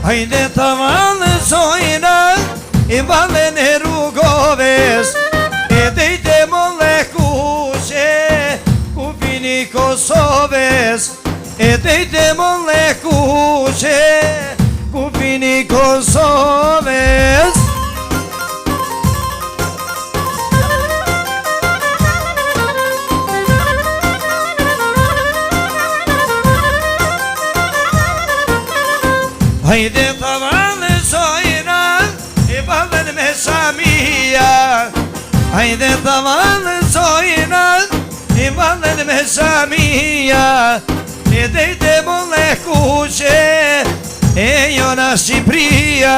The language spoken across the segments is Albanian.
Hajde të valësojna I valën e rrugoves E dejte më lekushe Ku vini Kosovës E dejte më lekushe Ku vini Kosovës Hajde të valësojna I valën me Samia Hajde të valësojna I valën me Samia E dejte më lekushe E jona Shqipria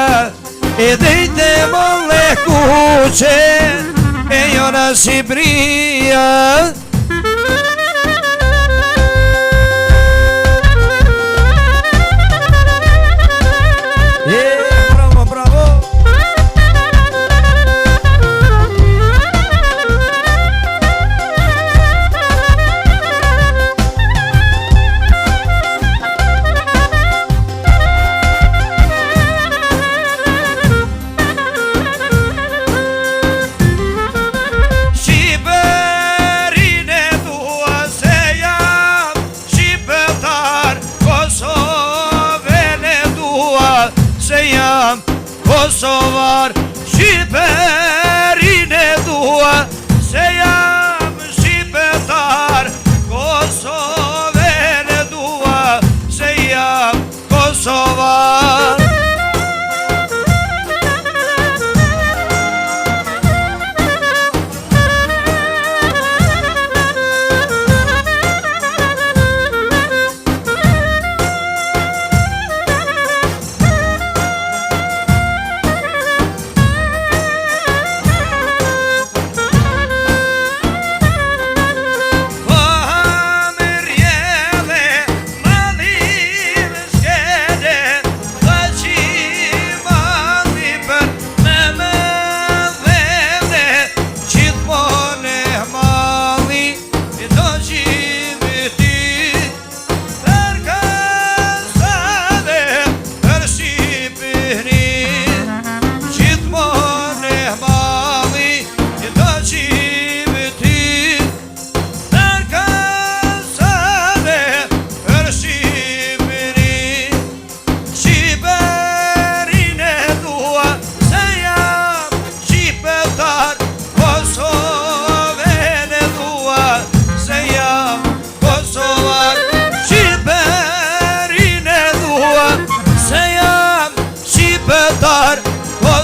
E dejte më lekushe E jona Shqipria Kosovar, Shqiperin e dua Se jam shqipetar Kosovën e dua Se jam Kosovar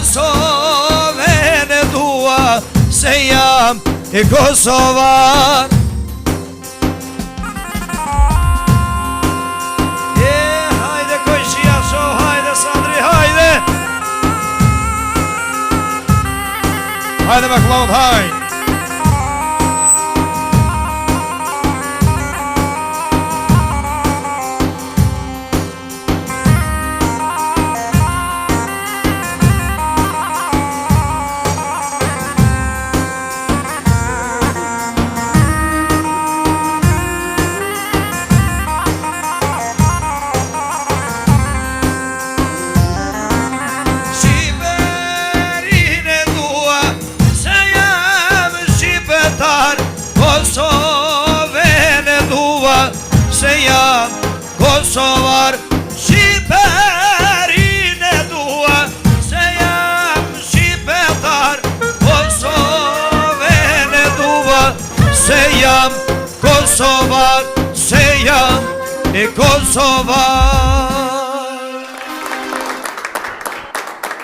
Kosovën e dua Se jam e Kosovar Hajde Kojshia show, hajde Sandri, hajde Hajde McLeod, hajde Kosovën e dua Se jam Kosovar Shqiperin e dua Se jam shqipetar Kosovën e dua Se jam Kosovar Se jam e Kosovar